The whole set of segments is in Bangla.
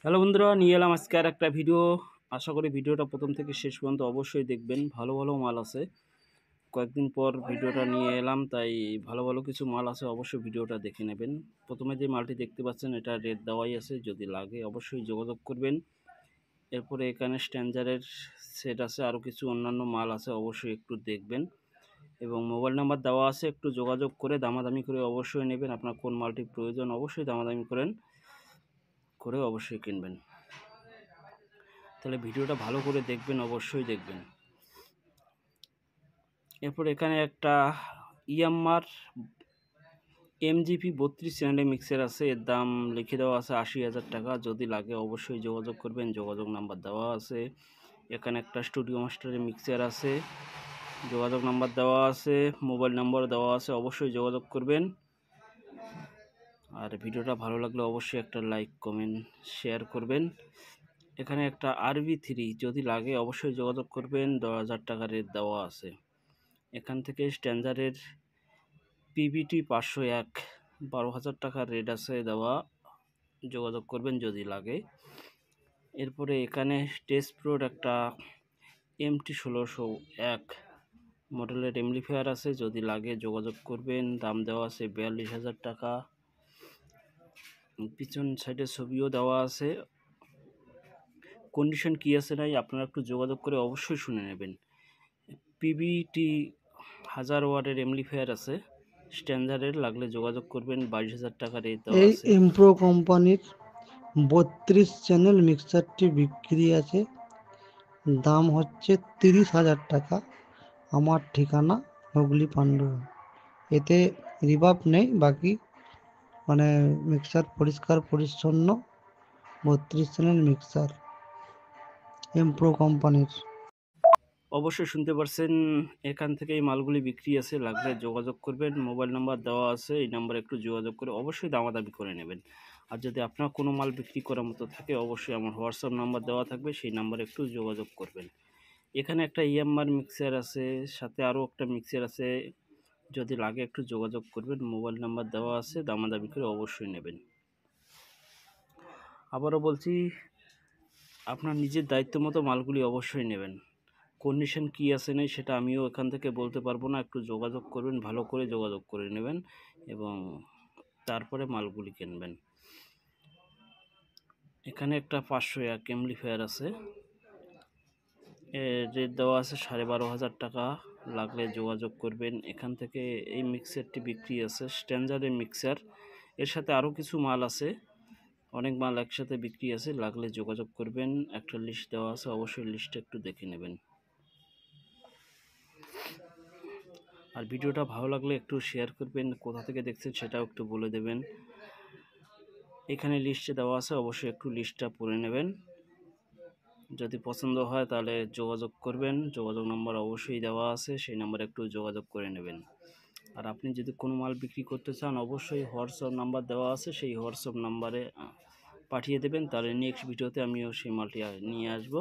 হ্যালো বন্ধুরা, নিয়ে এলাম আজকে আর একটা ভিডিও। আশা করি ভিডিওটা প্রথম থেকে শেষ পর্যন্ত অবশ্যই দেখবেন। ভালো ভালো মাল আছে, কয়েকদিন পর ভিডিওটা নিয়ে এলাম, তাই ভালো ভালো কিছু মাল আছে, অবশ্যই ভিডিওটা দেখে নেবেন। প্রথমে যে মালটি দেখতে পাচ্ছেন এটা রেট দেওয়াই আছে, যদি লাগে অবশ্যই যোগাযোগ করবেন। এরপরে এখানে স্ট্যান্ডার্ডের সেট আছে, আরও কিছু অন্যান্য মাল আছে, অবশ্যই একটু দেখবেন এবং মোবাইল নাম্বার দেওয়া আছে, একটু যোগাযোগ করে দামাদামি করে অবশ্যই নেবেন। আপনার কোন মালটি প্রয়োজন অবশ্যই দামাদামি করে অবশ্যই কিনবেন। তাহলে ভিডিওটা ভালো করে দেখবেন, অবশ্যই দেখবেন। এরপর এখানে একটা ইয়াম্মার MGP 32 চ্যানেলের মিক্সার আছে, এর দাম লিখে দেওয়া আছে 80,000 টাকা। যদি লাগে অবশ্যই যোগাযোগ করবেন, যোগাযোগ নাম্বার দেওয়া আছে। এখানে একটা স্টুডিও মাস্টারের মিক্সার আছে, যোগাযোগ নাম্বার দেওয়া আছে, মোবাইল নাম্বার দেওয়া আছে, অবশ্যই যোগাযোগ করবেন। আর ভিডিওটা ভালো লাগলে অবশ্যই একটা লাইক কমেন্ট শেয়ার করবেন। এখানে একটা RB3 যদি লাগে অবশ্যই যোগাযোগ করবেন, 10,000 টাকা রেট দেওয়া আছে। এখান থেকে স্ট্যান্ডার্ডের PVT 501 12,000 টাকার রেট আছে দেওয়া, যোগাযোগ করবেন যদি লাগে। এরপরে এখানে টেস্ট প্রোর একটা MT1601 মডেলের এমপ্লিফায়ার আছে, যদি লাগে যোগাযোগ করবেন। দাম দেওয়া আছে 42,000 টাকা। পিছন সাইডে ছবিও দেওয়া আছে, কন্ডিশন কী আছে নাই আপনারা একটু যোগাযোগ করে অবশ্যই শুনে নেবেন। PVT 1000 ওয়াটের এমপ্লিফায়ার আছে, স্ট্যান্ডার্ডের, লাগলে যোগাযোগ করবেন। 22,000 টাকা রেট দেওয়া এই আছে। এমপ্রো কোম্পানির 32 চ্যানেল মিক্সারটি বিক্রি আছে, দাম হচ্ছে 30,000 টাকা। আমার ঠিকানা হুগলি পান্ডু। এতে রিভাব নেই, বাকি মিক্সার পরিষ্কার পরিচ্ছন্ন। 32 চ্যানেল মিক্সার এমপ্রো কোম্পানির। অবশ্যই শুনতে পারছেন, এখান থেকে এই মালগুলি বিক্রি আছে, লাগলে যোগাযোগ করবেন। মোবাইল নাম্বার দেওয়া আছে, এই নাম্বারে একটু যোগাযোগ করে অবশ্যই দামাদামি করে নেবেন। আর যদি আপনার কোনো মাল বিক্রি করার মতো থাকে অবশ্যই আমার হোয়াটসঅ্যাপ নাম্বার দেওয়া থাকবে, সেই নাম্বারে একটু যোগাযোগ করবেন। এখানে একটা ইয়াম্মার মিক্সার আছে, সাথে আরও একটা মিক্সার আছে, যদি লাগে একটু যোগাযোগ করবেন। মোবাইল নাম্বার দেওয়া আছে, দামাদামি করে অবশ্যই নেবেন। আবারও বলছি, আপনার নিজের দায়িত্ব মতো মালগুলি অবশ্যই নেবেন। কন্ডিশন কী আছে নেই সেটা আমিও এখান থেকে বলতে পারবো না, একটু যোগাযোগ করবেন, ভালো করে যোগাযোগ করে নেবেন এবং তারপরে মালগুলি কিনবেন। এখানে একটা 501 এমপ্লিফায়ার আছে, এর রেট দেওয়া আছে 12,500 টাকা, লাগলে যোগাযোগ করবেন। এখান থেকে এই মিক্সারটি বিক্রি আছে, স্ট্যান্ডার্ডের মিক্সার, এর সাথে আরও কিছু মাল আছে, অনেক মাল একসাথে বিক্রি আছে, লাগলে যোগাযোগ করবেন। একটা লিস্ট দেওয়া আছে, অবশ্যই লিস্টটা একটু দেখে নেবেন। আর ভিডিওটা ভালো লাগলে একটু শেয়ার করবেন, কোথা থেকে দেখছেন সেটাও একটু বলে দেবেন। এখানে লিস্টে দেওয়া আছে, অবশ্যই একটু লিস্টটা পড়ে নেবেন। যদি পছন্দ হয় তাহলে যোগাযোগ করবেন, যোগাযোগ নাম্বার অবশ্যই দেওয়া আছে, সেই নাম্বারে একটু যোগাযোগ করে নেবেন। আর আপনি যদি কোনো মাল বিক্রি করতে চান অবশ্যই হোয়াটসঅ্যাপ নাম্বার দেওয়া আছে, সেই হোয়াটসঅ্যাপ নাম্বারে পাঠিয়ে দেবেন, তাহলে নেক্সট ভিডিওতে আমিও সেই মালটি নিয়ে আসব।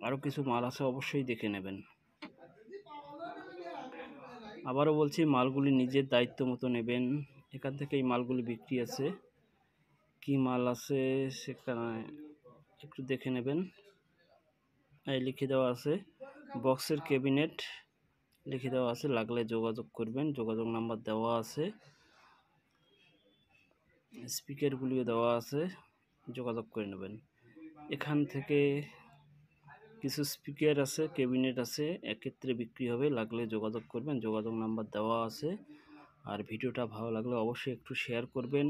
আরও কিছু মাল আছে, অবশ্যই দেখে নেবেন। আবারও বলছি, মালগুলি নিজের দায়িত্ব মতো নেবেন। এখান থেকে এই মালগুলি বিক্রি আছে, কি মাল আছে সেখানে একটু দেখে নেবেন। এই লিখে দেওয়া আছে, বক্সের ক্যাবিনেট লিখে দেওয়া আছে, লাগলে যোগাযোগ করবেন, যোগাযোগ নাম্বার দেওয়া আছে। স্পিকারগুলিও দেওয়া আছে, যোগাযোগ করে নেবেন। এখান থেকে কিছু স্পিকার আছে, ক্যাবিনেট আছে, একত্রে বিক্রি হবে, লাগলে যোগাযোগ করবেন, যোগাযোগ নাম্বার দেওয়া আছে। আর ভিডিওটা ভালো লাগলে অবশ্যই একটু শেয়ার করবেন।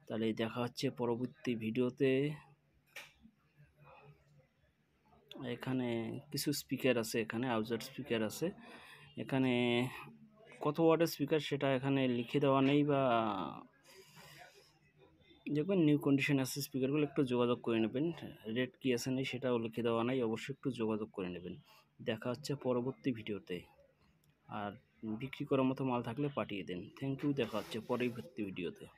তাহলে দেখা হচ্ছে পরবর্তী ভিডিওতে। এখানে কিছু স্পিকার আছে, এখানে আউটডোর স্পিকার আছে, এখানে কত ওয়াটের স্পিকার সেটা এখানে লিখে দেওয়া নেই, বা দেখবেন নিউ কন্ডিশন আছে স্পিকারগুলো, একটু যোগাযোগ করে নেবেন। রেট কী আছে নেই সেটাও লিখে দেওয়া নাই, অবশ্যই একটু যোগাযোগ করে নেবেন। দেখা হচ্ছে পরবর্তী ভিডিওতে। আর বিক্রি করার মতো মাল থাকলে পাঠিয়ে দিন। থ্যাংক ইউ, দেখা হচ্ছে পরবর্তী ভিডিওতে।